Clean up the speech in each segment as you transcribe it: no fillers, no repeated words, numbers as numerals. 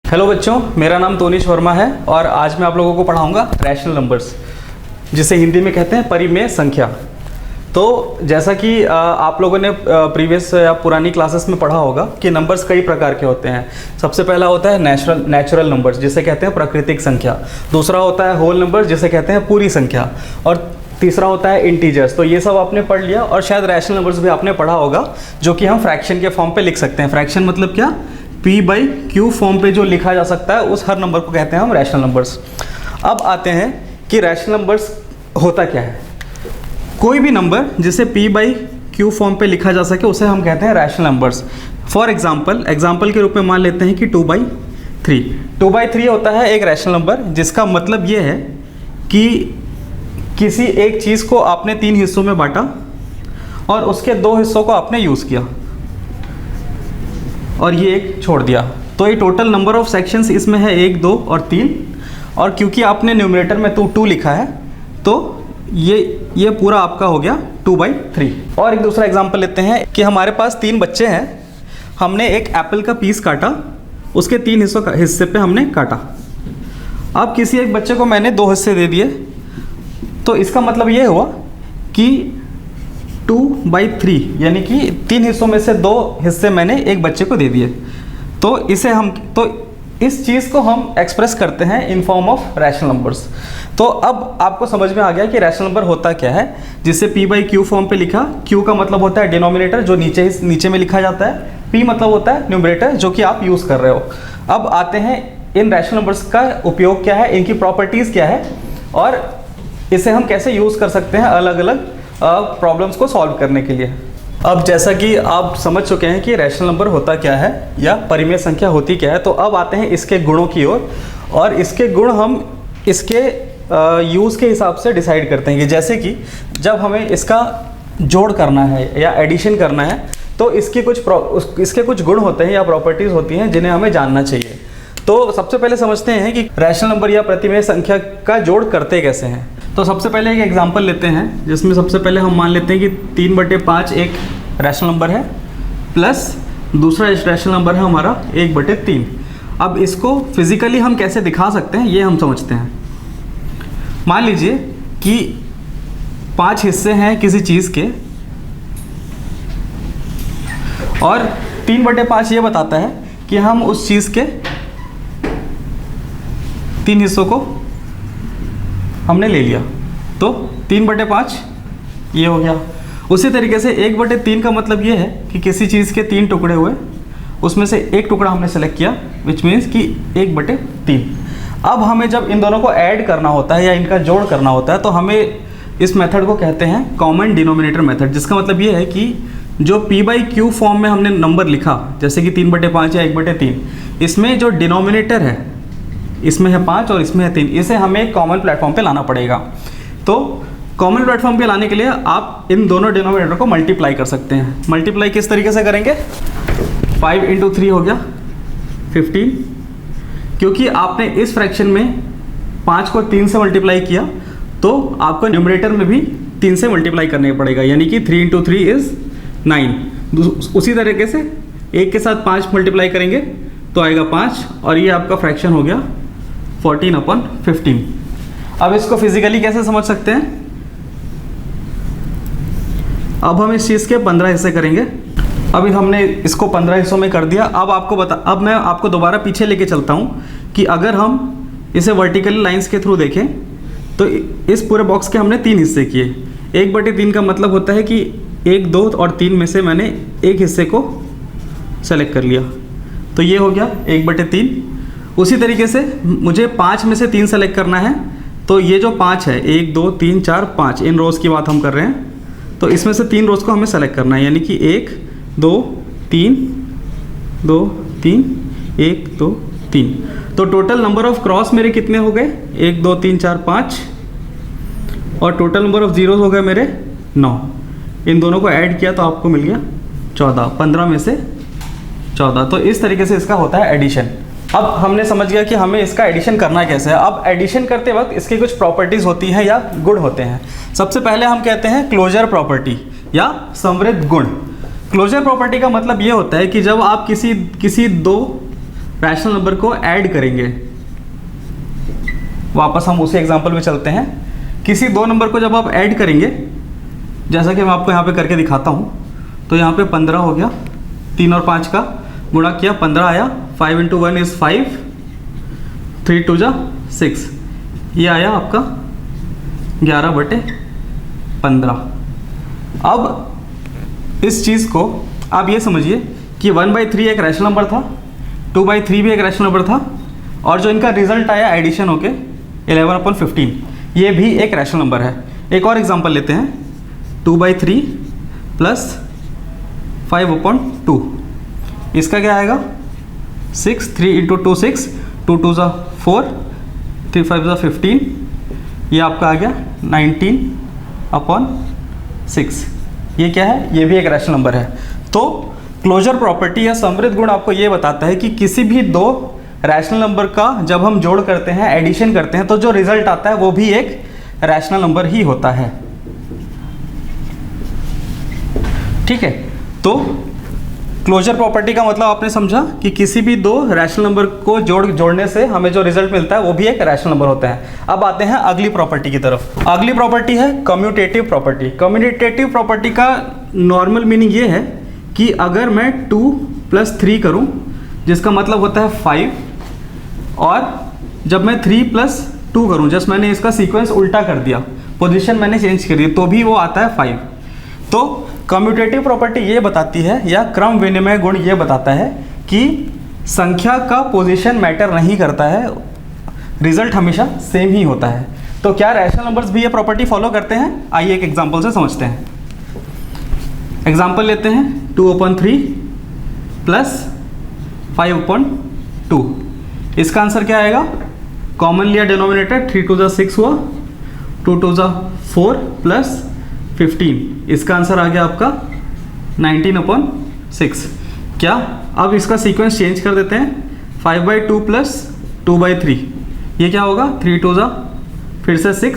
Hello बच्चों, मेरा नाम तोनिश वर्मा है और आज मैं आप लोगों को पढ़ाऊंगा रैशनल नंबर्स, जिसे हिंदी में कहते हैं परिमेय संख्या। तो जैसा कि आप लोगों ने प्रीवियस या पुरानी क्लासेस में पढ़ा होगा कि नंबर्स कई प्रकार के होते हैं। सबसे पहला होता है नेचुरल नंबर्स, जिसे कहते हैं प्राकृतिक संख्या। दूसरा होता है होल नंबर, जिसे कहते हैं पूरी संख्या। और तीसरा होता है इंटीजर्स। तो ये सब आपने पढ़ लिया। और शायद रैशनल नंबर्स भी आपने पढ़ा होगा, जो कि हम फ्रैक्शन के फॉर्म पे लिख सकते हैं। फ्रैक्शन मतलब क्या? P/Q फॉर्म पे जो लिखा जा सकता है उस हर नंबर को कहते हैं हम रैशनल नंबर्स। अब आते हैं कि रैशनल नंबर्स होता क्या है। कोई भी नंबर जिसे P/Q फॉर्म पे लिखा जा सके उसे हम कहते हैं रैशनल नंबर्स। फॉर एग्जाम्पल के रूप में मान लेते हैं कि 2/3। 2/3 होता है एक रैशनल नंबर, जिसका मतलब ये है कि किसी एक चीज़ को आपने 3 हिस्सों में बांटा और उसके 2 हिस्सों को आपने यूज़ किया और ये एक छोड़ दिया। तो ये टोटल नंबर ऑफ सेक्शंस इसमें है 1, 2 और 3। और क्योंकि आपने न्यूमरेटर में 2 लिखा है तो ये पूरा आपका हो गया 2/3। और एक दूसरा एग्जांपल लेते हैं कि हमारे पास 3 बच्चे हैं। हमने एक एप्पल का पीस काटा, उसके 3 हिस्से पे हमने काटा। अब किसी एक बच्चे को मैंने 2 हिस्से दे दिए, तो इसका मतलब ये हुआ कि 2/3 यानी कि 3 हिस्सों में से 2 हिस्से मैंने एक बच्चे को दे दिए। तो इस चीज़ को हम एक्सप्रेस करते हैं in form of rational numbers. तो अब आपको समझ में आ गया कि रैशनल नंबर होता क्या है। जिसे P/Q फॉर्म पे लिखा। Q का मतलब होता है डिनोमिनेटर, जो नीचे में लिखा जाता है। P मतलब होता है न्यूमरेटर, जो कि आप यूज़ कर रहे हो। अब आते हैं इन रैशनल नंबर्स का उपयोग क्या है, इनकी प्रॉपर्टीज़ क्या है और इसे हम कैसे यूज़ कर सकते हैं अलग अलग प्रॉब्लम्स को सॉल्व करने के लिए। अब जैसा कि आप समझ चुके हैं कि रैशनल नंबर होता क्या है या परिमेय संख्या होती क्या है, तो अब आते हैं इसके गुणों की ओर। और इसके गुण हम इसके यूज़ के हिसाब से डिसाइड करते हैं कि जैसे कि जब हमें इसका जोड़ करना है या एडिशन करना है, तो इसके कुछ गुण होते हैं या प्रॉपर्टीज़ होती हैं जिन्हें हमें जानना चाहिए। तो सबसे पहले समझते हैं कि रैशनल नंबर या प्रतिमेय संख्या का जोड़ करते कैसे हैं। तो सबसे पहले एक एग्जांपल लेते हैं, जिसमें सबसे पहले हम मान लेते हैं कि 3/5 एक रैशनल नंबर है, प्लस दूसरा रैशनल नंबर है हमारा 1/3। अब इसको फिजिकली हम कैसे दिखा सकते हैं ये हम समझते हैं। मान लीजिए कि 5 हिस्से हैं किसी चीज़ के और 3/5 ये बताता है कि हम उस चीज़ के 3 हिस्सों को हमने ले लिया। तो 3/5 ये हो गया। उसी तरीके से 1/3 का मतलब ये है कि किसी चीज़ के 3 टुकड़े हुए, उसमें से एक टुकड़ा हमने सेलेक्ट किया, विच मीन्स कि 1/3। अब हमें जब इन दोनों को ऐड करना होता है या इनका जोड़ करना होता है, तो हमें इस मेथड को कहते हैं कॉमन डिनोमिनेटर मेथड। जिसका मतलब ये है कि जो P/Q फॉर्म में हमने नंबर लिखा, जैसे कि 3/5 या 1/3, इसमें जो डिनोमिनेटर है, इसमें है 5 और इसमें है 3, इसे हमें एक कॉमन प्लेटफॉर्म पे लाना पड़ेगा। तो कॉमन प्लेटफॉर्म पे लाने के लिए आप इन दोनों डिनोमिनेटर को मल्टीप्लाई कर सकते हैं। मल्टीप्लाई किस तरीके से करेंगे? 5 × 3 हो गया 15। क्योंकि आपने इस फ्रैक्शन में 5 को 3 से मल्टीप्लाई किया, तो आपको न्यूमरेटर में भी 3 से मल्टीप्लाई करने पड़ेगा, यानी कि 3 × 3 इज़ 9। उसी तरीके से 1 के साथ 5 मल्टीप्लाई करेंगे तो आएगा 5, और ये आपका फ्रैक्शन हो गया 14/15। अब इसको फिजिकली कैसे समझ सकते हैं? अब हम इस चीज़ के 15 हिस्से करेंगे। अभी हमने इसको 15 हिस्सों में कर दिया। अब मैं आपको दोबारा पीछे लेके चलता हूँ कि अगर हम इसे वर्टिकली लाइंस के थ्रू देखें तो इस पूरे बॉक्स के हमने 3 हिस्से किए। 1/3 का मतलब होता है कि 1, 2 और 3 में से मैंने एक हिस्से को सेलेक्ट कर लिया, तो ये हो गया 1/3। उसी तरीके से मुझे 5 में से 3 सेलेक्ट करना है, तो ये जो 5 है, 1, 2, 3, 4, 5, इन रोज़ की बात हम कर रहे हैं। तो इसमें से 3 रोज़ को हमें सेलेक्ट करना है, यानी कि 1, 2, 3, 2, 3, 1, 2, 3। तो टोटल नंबर ऑफ क्रॉस मेरे कितने हो गए? 1, 2, 3, 4, 5, और टोटल नंबर ऑफ जीरोज़ हो गए मेरे 9। इन दोनों को ऐड किया तो आपको मिल गया 14। 15 में से 14। तो इस तरीके से इसका होता है एडिशन। अब हमने समझ गया कि हमें इसका एडिशन करना कैसे है। अब एडिशन करते वक्त इसकी कुछ प्रॉपर्टीज़ होती हैं या गुण होते हैं। सबसे पहले हम कहते हैं क्लोजर प्रॉपर्टी या समृद्ध गुण। क्लोजर प्रॉपर्टी का मतलब ये होता है कि जब आप किसी दो रैशनल नंबर को ऐड करेंगे, वापस हम उसी एग्जांपल में चलते हैं। किसी दो नंबर को जब आप ऐड करेंगे, जैसा कि मैं आपको यहाँ पे करके दिखाता हूँ, तो यहाँ पे 15 हो गया, 3 और 5 का गुणा किया 15 आया, 5 × 1 = 5, 3 × 2 = 6, ये आया आपका 11/15। अब इस चीज़ को आप ये समझिए कि 1/3 एक रैशनल नंबर था, 2/3 भी एक रैशनल नंबर था, और जो इनका रिजल्ट आया एडिशन होके 11/15, ये भी एक रैशनल नंबर है। एक और एग्जांपल लेते हैं, 2/3 + 5/2, इसका क्या आएगा 6, 3 × 2 6, 2 2 = 4, 3 5 = 15, ये आपका आ गया 19/6। ये क्या है, ये भी एक रैशनल नंबर है। तो क्लोजर प्रॉपर्टी या समृद्ध गुण आपको ये बताता है कि किसी भी दो रैशनल नंबर का जब हम जोड़ करते हैं, एडिशन करते हैं, तो जो रिजल्ट आता है वो भी एक रैशनल नंबर ही होता है। ठीक है, तो क्लोजर प्रॉपर्टी का मतलब आपने समझा कि किसी भी दो रैशनल नंबर को जोड़ने से हमें जो रिजल्ट मिलता है वो भी एक रैशनल नंबर होता है। अब आते हैं अगली प्रॉपर्टी की तरफ। अगली प्रॉपर्टी है कम्यूटेटिव प्रॉपर्टी। कम्यूटेटिव प्रॉपर्टी का नॉर्मल मीनिंग ये है कि अगर मैं 2 + 3 करूं, जिसका मतलब होता है 5, और जब मैं 3 + 2 करूं, जस्ट मैंने इसका सीक्वेंस उल्टा कर दिया, पोजीशन मैंने चेंज कर दी, तो भी वो आता है 5। तो कम्यूटेटिव प्रॉपर्टी ये बताती है, या क्रम विनिमय गुण ये बताता है कि संख्या का पोजीशन मैटर नहीं करता है, रिजल्ट हमेशा सेम ही होता है। तो क्या रैशनल नंबर्स भी ये प्रॉपर्टी फॉलो करते हैं? आइए एक एग्जांपल से समझते हैं। एग्जांपल लेते हैं, 2/3 + 5/2, इसका आंसर क्या आएगा? कॉमन लिया डिनोमिनेटर, 3 2 = 6 हुआ, 2 2 = 4 + 15, इसका आंसर आ गया आपका 19/6। क्या अब इसका सीक्वेंस चेंज कर देते हैं, 5/2 + 2/3, ये क्या होगा 3 2 = फिर से 6,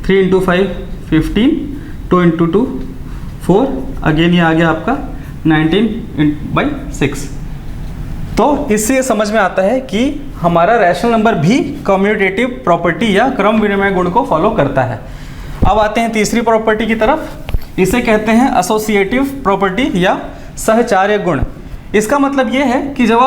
3 × 5 15, 2 × 2 4, अगेन ये आ गया आपका 19/6। तो इससे समझ में आता है कि हमारा रैशनल नंबर भी कम्यूटेटिव प्रॉपर्टी या क्रम विनिमय गुण को फॉलो करता है। अब आते हैं तीसरी प्रॉपर्टी की तरफ। इसे कहते हैं एसोसिएटिव प्रॉपर्टी या सहचार्य गुण। इसका मतलब ये है कि जब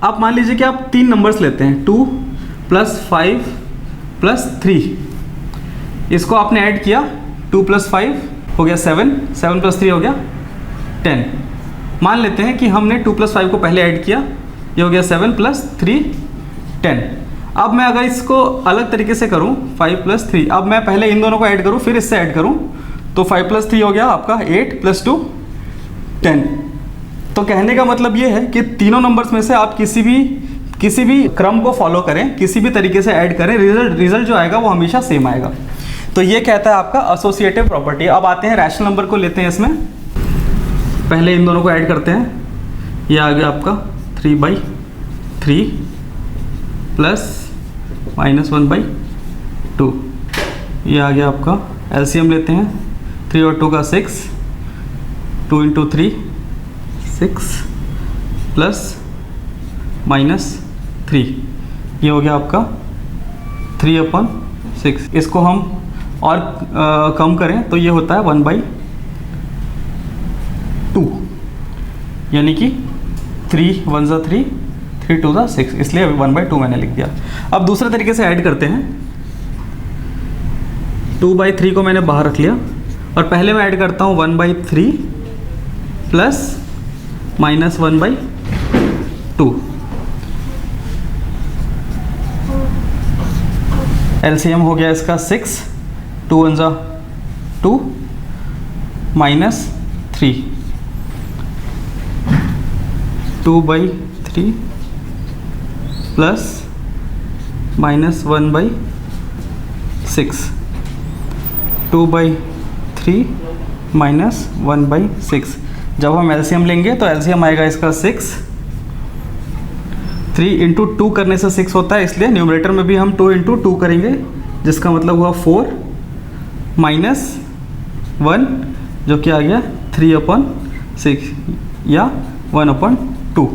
आप मान लीजिए कि आप 3 नंबर्स लेते हैं, 2 + 5 + 3, इसको आपने ऐड किया, 2 + 5 हो गया 7, 7 + 3 हो गया 10। मान लेते हैं कि हमने 2 + 5 को पहले ऐड किया, ये हो गया 7 + 3 10। अब मैं अगर इसको अलग तरीके से करूं, 5 + 3, अब मैं पहले इन दोनों को ऐड करूं फिर इससे ऐड करूं, तो 5 + 3 हो गया आपका 8 + 2 10। तो कहने का मतलब ये है कि तीनों नंबर्स में से आप किसी भी क्रम को फॉलो करें, किसी भी तरीके से ऐड करें, रिजल्ट जो आएगा वो हमेशा सेम आएगा। तो ये कहता है आपका एसोसिएटिव प्रॉपर्टी। अब आते हैं रैशनल नंबर को लेते हैं इसमें, पहले इन दोनों को ऐड करते हैं, ये आ गया आपका 3/3 + -1/2, ये आ गया आपका। एलसीएम लेते हैं, 3 और 2 का 6, 2 × 3 6 + -3, ये हो गया आपका 3/6। इसको हम और कम करें तो ये होता है 1/2, यानी कि 3 1 = 3, 3 2 = 6, इसलिए 1/2 मैंने लिख दिया। अब दूसरे तरीके से ऐड करते हैं, 2/3 को मैंने बाहर रख लिया, और पहले मैं ऐड करता हूँ 1/3 + -1/2। एलसीएम हो गया इसका 6, 2 1 = 2 -3, 2/3 + -1/6, 2/3 -1/6। जब हम एलसीएम लेंगे तो एलसीएम आएगा इसका 6, 3 × 2 करने से 6 होता है, इसलिए न्यूमरेटर में भी हम 2 × 2 करेंगे, जिसका मतलब हुआ 4 -1, जो कि आ गया 3/6 या 1/2।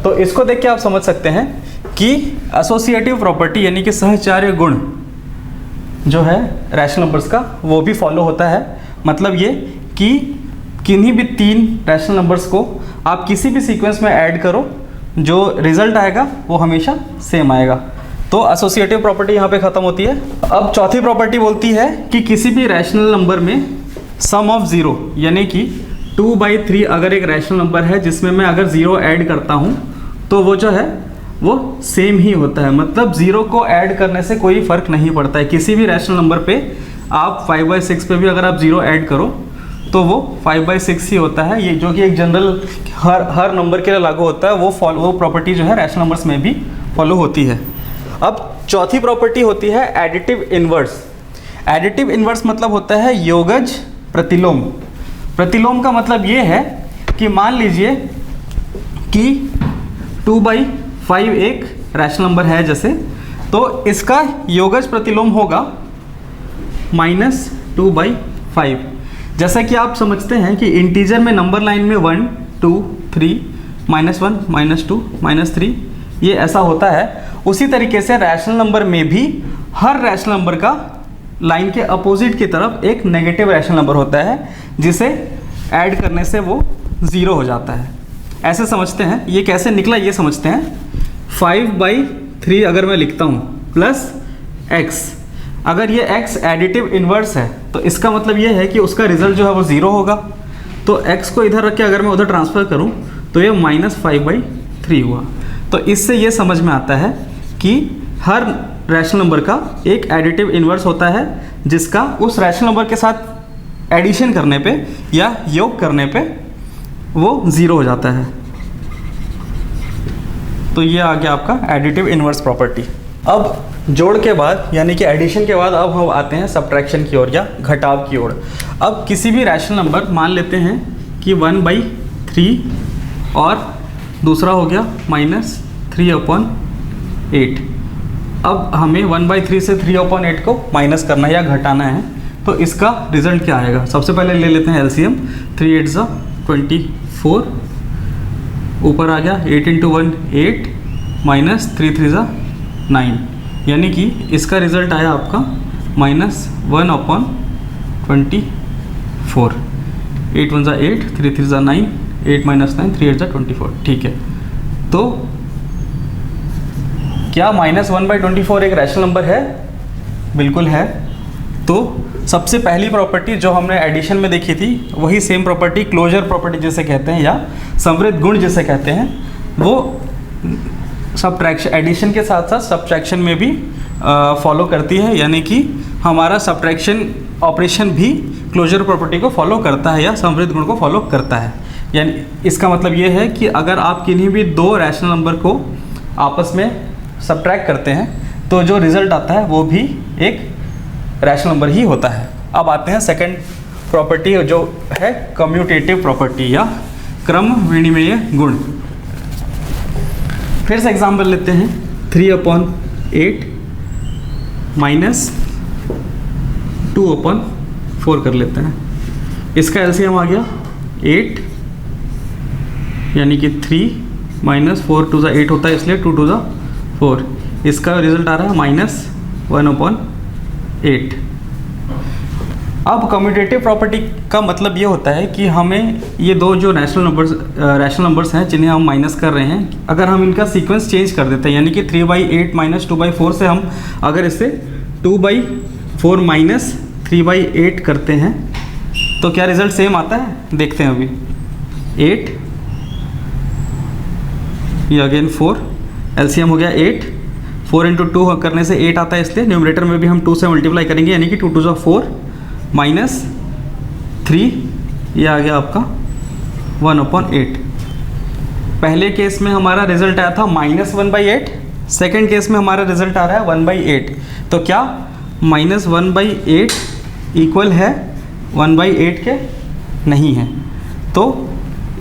तो इसको देख के आप समझ सकते हैं कि एसोसिएटिव प्रॉपर्टी यानी कि सहचार्य गुण जो है रैशनल नंबर्स का वो भी फॉलो होता है। मतलब ये कि किन्हीं भी 3 रैशनल नंबर्स को आप किसी भी सीक्वेंस में ऐड करो, जो रिजल्ट आएगा वो हमेशा सेम आएगा। तो एसोसिएटिव प्रॉपर्टी यहाँ पे ख़त्म होती है। अब चौथी प्रॉपर्टी बोलती है कि किसी भी रैशनल नंबर में सम ऑफ ज़ीरो यानी कि 2/3 अगर एक रैशनल नंबर है जिसमें मैं अगर ज़ीरो ऐड करता हूँ तो वो जो है वो सेम ही होता है। मतलब ज़ीरो को ऐड करने से कोई फ़र्क नहीं पड़ता है। किसी भी रैशनल नंबर पे आप 5/6 पे भी अगर आप ज़ीरो ऐड करो तो वो 5/6 ही होता है। ये जो कि एक जनरल हर नंबर के लिए लागू होता है, वो प्रॉपर्टी जो है रैशनल नंबर्स में भी फॉलो होती है। अब चौथी प्रॉपर्टी होती है एडिटिव इन्वर्स। एडिटिव इन्वर्स मतलब होता है योगज प्रतिलोम। प्रतिलोम का मतलब ये है कि मान लीजिए कि 2/5 एक रैशनल नंबर है जैसे, तो इसका योगज प्रतिलोम होगा -2/5। जैसा कि आप समझते हैं कि इंटीजर में नंबर लाइन में 1 2 3 -1 -2 -3 ये ऐसा होता है। उसी तरीके से रैशनल नंबर में भी हर रैशनल नंबर का लाइन के अपोजिट की तरफ एक नेगेटिव रैशनल नंबर होता है जिसे ऐड करने से वो 0 हो जाता है। ऐसे समझते हैं, ये कैसे निकला ये समझते हैं। 5/3 अगर मैं लिखता हूँ प्लस x, अगर ये x एडिटिव इन्वर्स है तो इसका मतलब ये है कि उसका रिजल्ट जो है वो 0 होगा। तो x को इधर रख के अगर मैं उधर ट्रांसफ़र करूँ तो ये -5/3 हुआ। तो इससे ये समझ में आता है कि हर रैशनल नंबर का एक एडिटिव इन्वर्स होता है जिसका उस रैशनल नंबर के साथ एडिशन करने पे या योग करने पे वो 0 हो जाता है। तो ये आ गया आपका एडिटिव इन्वर्स प्रॉपर्टी। अब जोड़ के बाद यानी कि एडिशन के बाद अब हम आते हैं सब्ट्रैक्शन की ओर या घटाव की ओर। अब किसी भी रैशनल नंबर मान लेते हैं कि 1/3 और दूसरा हो गया -3/8। अब हमें 1/3 से 3/8 को माइनस करना है या घटाना है, तो इसका रिजल्ट क्या आएगा। सबसे पहले ले लेते हैं एलसीएम। 3 8 ज़ा 24, ऊपर आ गया 8 × 1 8 -3 3 ज़ा 9, यानी कि इसका रिजल्ट आया आपका -1/24। 8 1 ज़ा 8, 3 3 ज़ा 9, 8 - 9, 3 8 ज़ा 24। ठीक है, तो क्या -1/24 एक रैशनल नंबर है? बिल्कुल है। तो सबसे पहली प्रॉपर्टी जो हमने एडिशन में देखी थी वही सेम प्रॉपर्टी क्लोजर प्रॉपर्टी जिसे कहते हैं या समृद्ध गुण जिसे कहते हैं, वो सब्ट्रैक्शन एडिशन के साथ साथ सब्ट्रैक्शन में भी फॉलो करती है। यानी कि हमारा सब्ट्रैक्शन ऑपरेशन भी क्लोजर प्रॉपर्टी को फॉलो करता है या समृद्ध गुण को फॉलो करता है। यानी इसका मतलब ये है कि अगर आप किन्हीं भी 2 रैशनल नंबर को आपस में सब्ट्रैक्ट करते हैं तो जो रिज़ल्ट आता है वो भी एक रैशनल नंबर ही होता है। अब आते हैं सेकंड प्रॉपर्टी जो है कम्यूटेटिव प्रॉपर्टी या क्रम विनिमेय गुण। फिर से एग्जाम्पल लेते हैं। 3/8 -2/4 कर लेते हैं। इसका एलसीएम आ गया 8, यानी कि 3 - 4 2 ज़ा 8 होता है, इसलिए 2 2 ज़ा 4। इसका रिजल्ट आ रहा है -1/8। अब कम्यूटेटिव प्रॉपर्टी का मतलब ये होता है कि हमें ये दो जो रैशनल नंबर्स हैं जिन्हें हम माइनस कर रहे हैं, अगर हम इनका सीक्वेंस चेंज कर देते हैं, यानी कि 3/8 - 2/4 से हम अगर इसे 2/4 - 3/8 करते हैं तो क्या रिजल्ट सेम आता है? देखते हैं अभी। 8 ये अगेन 4, एलसीएम हो गया 8। 4 × 2 करने से 8 आता है, इसलिए न्यूमरेटर में भी हम 2 से मल्टीप्लाई करेंगे, यानी कि 2 2 ज़ा 4 -3, ये आ गया आपका 1/8। पहले केस में हमारा रिजल्ट आया था -1/8, सेकेंड केस में हमारा रिजल्ट आ रहा है 1/8। तो क्या -1/8 इक्वल है 1/8 के? नहीं है। तो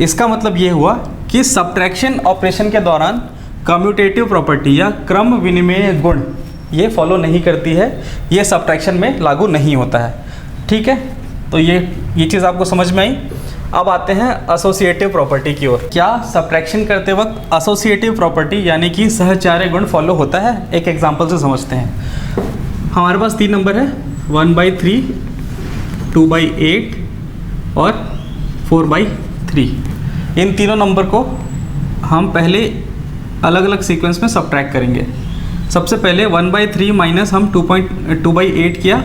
इसका मतलब ये हुआ कि सब्ट्रैक्शन ऑपरेशन के दौरान कम्यूटेटिव प्रॉपर्टी या क्रम विनिमेय गुण ये फॉलो नहीं करती है, ये सब्ट्रैक्शन में लागू नहीं होता है। ठीक है, तो ये चीज़ आपको समझ में आई। अब आते हैं एसोसिएटिव प्रॉपर्टी की ओर। क्या सब्ट्रैक्शन करते वक्त एसोसिएटिव प्रॉपर्टी यानी कि सहचार्य गुण फॉलो होता है? एक एग्जांपल से समझते हैं। हमारे पास 3 नंबर है, 1/3, 2/8 और 4/3। इन तीनों नंबर को हम पहले अलग अलग सीक्वेंस में सब्ट्रैक्ट करेंगे। सबसे पहले 1/3 माइनस हम 2/8 किया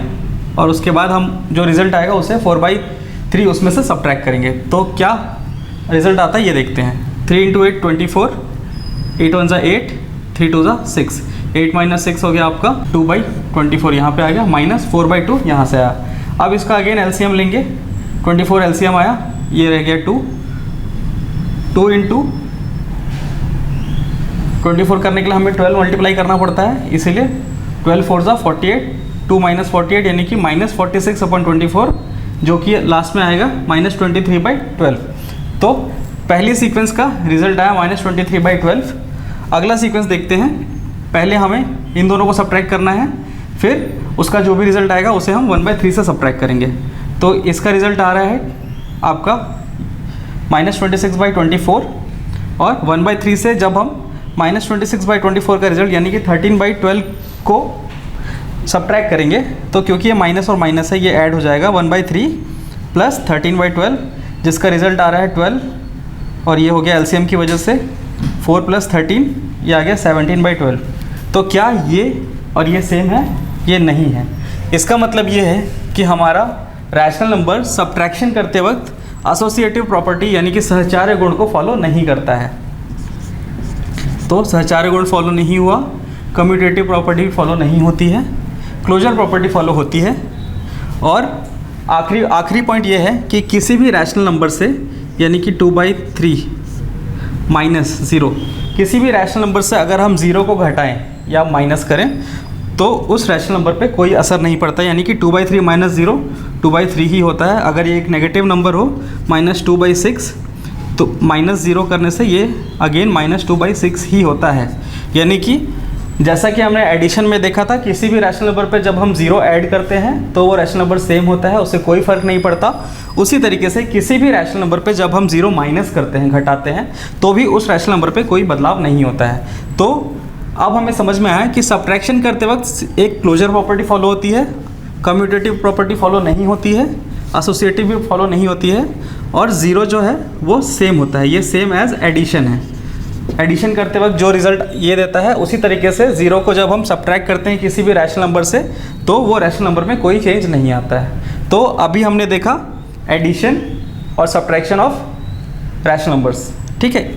और उसके बाद हम जो रिज़ल्ट आएगा उसे 4/3 उसमें से सब्ट्रैक्ट करेंगे। तो क्या रिज़ल्ट आता है ये देखते हैं। 3 × 8 24, 8 1 = 8, 3 2 = 6, 8 - 6 हो गया आपका 2/24 यहाँ पे आ गया, माइनस 4/2 यहाँ से आया। अब इसका अगेन एलसीएम लेंगे, 24 एलसीएम आया, ये रह गया 2 × 24 करने के लिए हमें 12 मल्टीप्लाई करना पड़ता है, इसीलिए 12 4 = 48, 2 - 48 यानी कि -46/24, जो कि लास्ट में आएगा -23/12। तो पहली सीक्वेंस का रिजल्ट आया -23/12। अगला सीक्वेंस देखते हैं। पहले हमें इन दोनों को सब्ट्रैक्ट करना है, फिर उसका जो भी रिजल्ट आएगा उसे हम 1/3 से सब्ट्रैक्ट करेंगे। तो इसका रिजल्ट आ रहा है आपका -26/24 और 1/3 से जब हम -26/24 का रिजल्ट यानी कि 13/12 को सब्ट्रैक्ट करेंगे तो क्योंकि ये माइनस और माइनस है ये ऐड हो जाएगा, 1/3 प्लस 13/12 जिसका रिजल्ट आ रहा है 12 और ये हो गया एलसीएम की वजह से 4 + 13 ये आ गया 17/12। तो क्या ये और ये सेम है? ये नहीं है। इसका मतलब ये है कि हमारा रैशनल नंबर सब्ट्रैक्शन करते वक्त एसोसिएटिव प्रॉपर्टी यानी कि सहचार्य गुण को फॉलो नहीं करता है। तो सहचार्य गुण फॉलो नहीं हुआ, कम्यूटेटिव प्रॉपर्टी फॉलो नहीं होती है, क्लोजर प्रॉपर्टी फॉलो होती है। और आखिरी पॉइंट ये है कि किसी भी रैशनल नंबर से यानी कि 2/3 माइनस 0, किसी भी रैशनल नंबर से अगर हम 0 को घटाएं या माइनस करें तो उस रैशनल नंबर पे कोई असर नहीं पड़ता, यानी कि 2/3 - 0 2/3 ही होता है। अगर ये एक नेगेटिव नंबर हो -2/6 तो -0 करने से ये अगेन -2/6 ही होता है। यानी कि जैसा कि हमने एडिशन में देखा था, किसी भी रैशनल नंबर पे जब हम 0 ऐड करते हैं तो वो रैशनल नंबर सेम होता है, उससे कोई फ़र्क नहीं पड़ता। उसी तरीके से किसी भी रैशनल नंबर पे जब हम 0 माइनस करते हैं, घटाते हैं, तो भी उस रैशनल नंबर पे कोई बदलाव नहीं होता है। तो अब हमें समझ में आया कि सब्ट्रैक्शन करते वक्त एक क्लोजर प्रॉपर्टी फॉलो होती है, कम्यूटेटिव प्रॉपर्टी फॉलो नहीं होती है, एसोसिएटिव भी फॉलो नहीं होती है, और 0 जो है वो सेम होता है। ये सेम एज एडिशन है। एडिशन करते वक्त जो रिज़ल्ट ये देता है उसी तरीके से 0 को जब हम सब्ट्रैक्ट करते हैं किसी भी रैशनल नंबर से तो वो रैशनल नंबर में कोई चेंज नहीं आता है। तो अभी हमने देखा एडिशन और सब्ट्रैक्शन ऑफ रैशनल नंबर्स। ठीक है,